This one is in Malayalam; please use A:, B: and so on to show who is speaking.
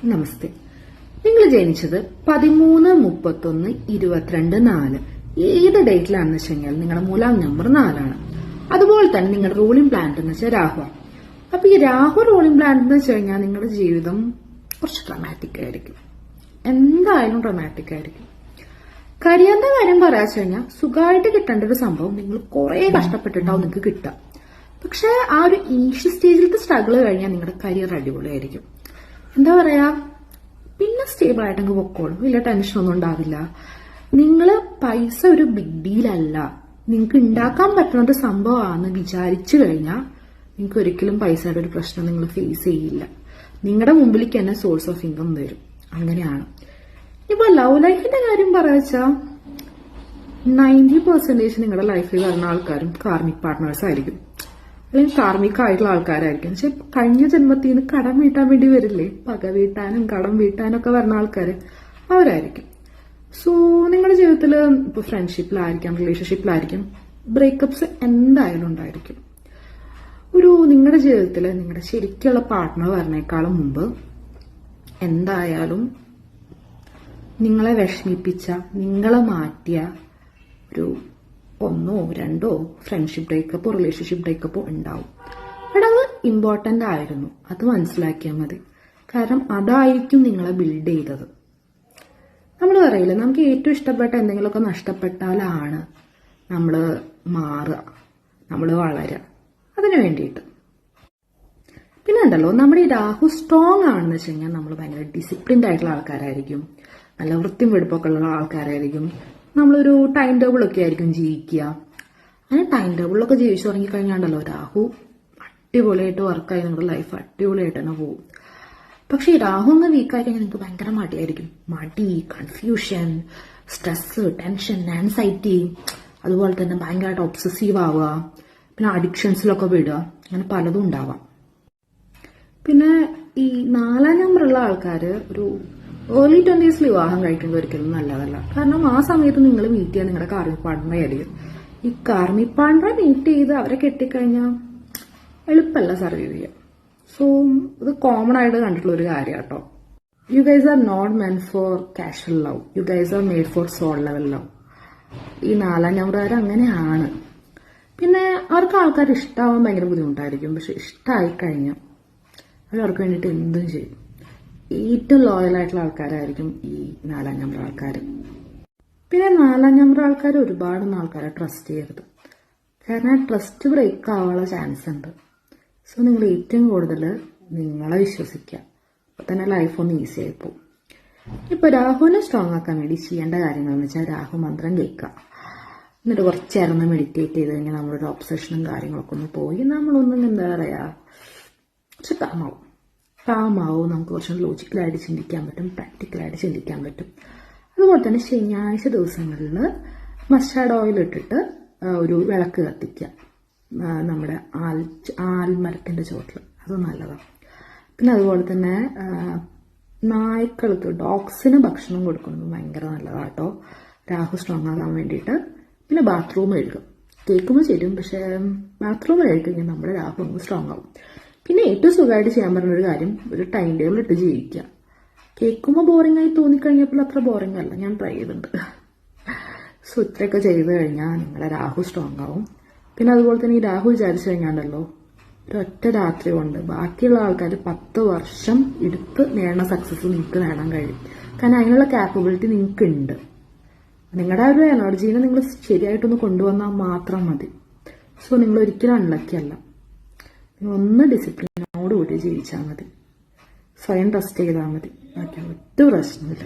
A: നമസ്തേ. നിങ്ങൾ ജനിച്ചത് 13, 31, 22, 4 ഏത് ഡേറ്റിലാണെന്ന് വെച്ച് കഴിഞ്ഞാൽ നിങ്ങളുടെ മൂലാം നമ്പർ 4 ആണ്. അതുപോലെ തന്നെ നിങ്ങളുടെ റൂളിംഗ് പ്ലാനറ്റ് എന്ന് വെച്ചാൽ രാഹു. അപ്പൊ ഈ രാഹു റൂളിംഗ് പ്ലാനറ്റ് എന്ന് വെച്ച് കഴിഞ്ഞാൽ നിങ്ങളുടെ ജീവിതം കുറച്ച് ഡ്രമാറ്റിക് ആയിരിക്കും. എന്തായാലും ഡ്രമാറ്റിക് ആയിരിക്കും. കരിയറിന്റെ കാര്യം പറയാച്ചു കഴിഞ്ഞാൽ സുഖമായിട്ട് കിട്ടേണ്ട ഒരു സംഭവം നിങ്ങൾ കുറെ കഷ്ടപ്പെട്ടിട്ടാവും നിങ്ങൾക്ക് കിട്ടുക. പക്ഷെ ആ ഒരു ഇനീഷ്യൽ സ്റ്റേജിലത്തെ സ്ട്രഗിൾ കഴിഞ്ഞാൽ നിങ്ങളുടെ കരിയർ അടിപൊളിയായിരിക്കും. എന്താ പറയാ, പിന്നെ സ്റ്റേബിൾ ആയിട്ടങ്ങ് പൊക്കോളും, വലിയ ടെൻഷനൊന്നും ഉണ്ടാവില്ല. നിങ്ങള് പൈസ ഒരു ബിഗ് ഡീലല്ല, നിങ്ങൾക്ക് ഉണ്ടാക്കാൻ പറ്റുന്ന ഒരു സംഭവമാണെന്ന് വിചാരിച്ചു കഴിഞ്ഞാൽ നിങ്ങൾക്ക് ഒരിക്കലും പൈസയുടെ ഒരു പ്രശ്നം നിങ്ങൾ ഫേസ് ചെയ്യില്ല. നിങ്ങളുടെ മുമ്പിലേക്ക് തന്നെ സോഴ്സ് ഓഫ് ഇൻകം വരും. അങ്ങനെയാണ്. ഇപ്പൊ ലവ് ലൈഫിന്റെ കാര്യം പറയാച്ചാ 90% നിങ്ങളുടെ ലൈഫിൽ വരുന്ന ആൾക്കാരും കാർമിക് പാർട്ട്നേഴ്സ് ആയിരിക്കും, അല്ലെങ്കിൽ കാർമിക ആയിട്ടുള്ള ആൾക്കാരായിരിക്കും. പക്ഷെ കഴിഞ്ഞ ജന്മത്തിൽ നിന്ന് കടം വീട്ടാൻ വേണ്ടി വരില്ലേ, പക വീട്ടാനും കടം വീട്ടാനും ഒക്കെ വരുന്ന ആൾക്കാര് അവരായിരിക്കും. സോ നിങ്ങളുടെ ജീവിതത്തിൽ ഇപ്പൊ ഫ്രണ്ട്ഷിപ്പിലായിരിക്കാം, റിലേഷൻഷിപ്പിലായിരിക്കും, ബ്രേക്കപ്സ് എന്തായാലും ഉണ്ടായിരിക്കും. നിങ്ങളുടെ ജീവിതത്തിൽ നിങ്ങളുടെ ശരിക്കുള്ള പാർട്ട്ണർ വരുന്നേക്കാളും മുമ്പ് എന്തായാലും നിങ്ങളെ വിഷമിപ്പിച്ച, നിങ്ങളെ മാറ്റിയ ഒരു 1 or 2 ഫ്രണ്ട്ഷിപ്പ് ബ്രേക്കപ്പോ റിലേഷൻഷിപ്പ് ബ്രേക്കപ്പോ ഉണ്ടാവും. അത് ഇമ്പോർട്ടന്റ് ആയിരുന്നു, അത് മനസ്സിലാക്കിയാൽ മതി. കാരണം അതായിരിക്കും നിങ്ങളെ ബിൽഡ് ചെയ്തത്. നമ്മൾ പറയില്ല, നമുക്ക് ഏറ്റവും ഇഷ്ടപ്പെട്ട എന്തെങ്കിലുമൊക്കെ നഷ്ടപ്പെട്ടാലാണ് നമ്മൾ മാറുക, നമ്മൾ വളരുക. അതിനു വേണ്ടിയിട്ട് പിന്നെ ഉണ്ടല്ലോ, നമ്മുടെ ഈ രാഹു സ്ട്രോങ് ആണെന്ന് വെച്ച് കഴിഞ്ഞാൽ നമ്മൾ ഭയങ്കര ഡിസിപ്ലിൻഡ് ആയിട്ടുള്ള ആൾക്കാരായിരിക്കും, നല്ല വൃത്തിയും വെടുപ്പൊക്കെ ഉള്ള ആൾക്കാരായിരിക്കും. നമ്മളൊരു ടൈം ടേബിൾ ഒക്കെ ആയിരിക്കും ജീവിക്കുക. അങ്ങനെ ടൈം ടേബിളിലൊക്കെ ജീവിച്ചു തുടങ്ങിക്കഴിഞ്ഞാണ്ടല്ലോ രാഹു അടിപൊളിയായിട്ട് വർക്കായി നിങ്ങളുടെ ലൈഫ് അടിപൊളിയായിട്ട് തന്നെ പോകും. പക്ഷെ ഈ രാഹു അങ്ങ് വീക്കായി കഴിഞ്ഞാൽ നിങ്ങൾക്ക് ഭയങ്കര മടിയായിരിക്കും. മടി, കൺഫ്യൂഷൻ, സ്ട്രെസ്, ടെൻഷൻ, ആൻസൈറ്റി, അതുപോലെ തന്നെ ഭയങ്കരമായിട്ട് ഒബ്സസീവ് ആവുക, പിന്നെ അഡിക്ഷൻസിലൊക്കെ വിടുക, അങ്ങനെ പലതും ഉണ്ടാവാം. പിന്നെ ഈ 4 നമ്പറുള്ള ആൾക്കാര് ഒരു ഏർലി 20s വിവാഹം കഴിക്കുന്നത് ഒരിക്കലും നല്ലതല്ല. കാരണം ആ സമയത്ത് നിങ്ങൾ മീറ്റ് ചെയ്യാൻ നിങ്ങളുടെ കാർമിക് പാർട്ട്ണറെ ആയിരിക്കും. ഈ കാർമിക് പാർട്ട്ണറെ മീറ്റ് ചെയ്ത് അവരെ കെട്ടിക്കഴിഞ്ഞാൽ എളുപ്പമല്ല സർവൈവ് ചെയ്യാം. സോ ഇത് കോമൺ ആയിട്ട് കണ്ടിട്ടുള്ള ഒരു കാര്യം കേട്ടോ. You guys are not meant for casual love, you guys are made for soul level love. ഈ 4 നമ്പറുകാർ അങ്ങനെയാണ്. പിന്നെ അവർക്ക് ആൾക്കാർ ഇഷ്ടമാവാൻ ഭയങ്കര ബുദ്ധിമുട്ടായിരിക്കും. പക്ഷെ ഇഷ്ടമായി കഴിഞ്ഞാൽ അവർക്ക് വേണ്ടിയിട്ട് എന്തും ചെയ്യും. ഏറ്റവും ലോയൽ ആയിട്ടുള്ള ആൾക്കാരായിരിക്കും ഈ 4 നമ്പർ ആൾക്കാർ. പിന്നെ 4 നമ്പർ ആൾക്കാർ ഒരുപാടൊന്നും ആൾക്കാരെ ട്രസ്റ്റ് ചെയ്യരുത്. കാരണം ട്രസ്റ്റ് ബ്രേക്ക് ആവാനുള്ള ചാൻസ് ഉണ്ട്. സോ നിങ്ങൾ ഏറ്റവും കൂടുതൽ നിങ്ങളെ വിശ്വസിക്കുക. അപ്പൊ തന്നെ ലൈഫ് ഒന്ന് ഈസി ആയി പോകും. ഇപ്പൊ രാഹുവിനെ സ്ട്രോങ് ആക്കാൻ വേണ്ടി ചെയ്യേണ്ട കാര്യങ്ങൾ എന്ന് വെച്ചാൽ രാഹു മന്ത്രം കേൾക്കുക. എന്നിട്ട് കുറച്ചേരം മെഡിറ്റേറ്റ് ചെയ്ത് കഴിഞ്ഞാൽ നമ്മളൊരു ഒബ്സഷനും കാര്യങ്ങളൊക്കെ ഒന്ന് പോയി നമ്മളൊന്നും എന്താ പറയാ കുറച്ച് കാമാവും. നമുക്ക് കുറച്ച് ലോജിക്കലായിട്ട് ചിന്തിക്കാൻ പറ്റും, പ്രാക്ടിക്കലായിട്ട് ചിന്തിക്കാൻ പറ്റും. അതുപോലെ തന്നെ ശനിയാഴ്ച ദിവസങ്ങളിൽ മസ്റ്റാർഡ് ഓയിൽ ഇട്ടിട്ട് ഒരു വിളക്ക് കത്തിക്കുക നമ്മുടെ ആൽമരത്തിന്റെ ചുവട്ടിൽ, അത് നല്ലതാണ്. പിന്നെ അതുപോലെ തന്നെ നായ്ക്കൾക്ക്, ഡോഗ്സിന് ഭക്ഷണം കൊടുക്കുന്നത് ഭയങ്കര നല്ലതാട്ടോ, രാഹു സ്ട്രോങ് ആകാൻ വേണ്ടിയിട്ട്. പിന്നെ ബാത്റൂം കഴുകും, കേൾക്കുമ്പോൾ ശരിയും, പക്ഷെ ബാത്റൂം കഴുകിക്കഴിഞ്ഞാൽ നമ്മുടെ രാഹു ഒന്ന് സ്ട്രോങ് ആവും. പിന്നെ ഏറ്റവും സുഖമായിട്ട് ചെയ്യാൻ പറഞ്ഞൊരു കാര്യം, ഒരു ടൈം ടേബിൾ ഇട്ട് ജീവിക്കുക. കേൾക്കുമ്പോൾ ബോറിംഗ് ആയി തോന്നിക്കഴിഞ്ഞപ്പോൾ അത്ര ബോറിംഗ് അല്ല, ഞാൻ ട്രൈ ചെയ്തിട്ടുണ്ട്. സോ ഇത്രയൊക്കെ ചെയ്ത് കഴിഞ്ഞാൽ നിങ്ങളുടെ രാഹു സ്ട്രോങ് ആവും. പിന്നെ അതുപോലെ തന്നെ ഈ രാഹു വിചാരിച്ചു കഴിഞ്ഞാണ്ടല്ലോ ഒരൊറ്റ രാത്രി കൊണ്ട് ബാക്കിയുള്ള ആൾക്കാർ 10 വർഷം എടുത്ത് നേടുന്ന സക്സസ് നിങ്ങൾക്ക് നേടാൻ കഴിയും. കാരണം അതിനുള്ള കാപ്പബിലിറ്റി നിങ്ങൾക്ക് ഉണ്ട്. നിങ്ങളുടെ ആ ഒരു എനർജീനെ നിങ്ങൾ ശരിയായിട്ടൊന്ന് കൊണ്ടുവന്നാൽ മാത്രം മതി. സോ നിങ്ങൾ ഒരിക്കലും അൺലക്കി അല്ല. നിങ്ങൾ ഒന്ന് ഡിസിപ്ലിനോടുകൂടി ജീവിച്ചാൽ മതി, സ്വയം ട്രസ്റ്റ് ചെയ്താൽ മതി, ബാക്കി ഒറ്റ പ്രശ്നമില്ല.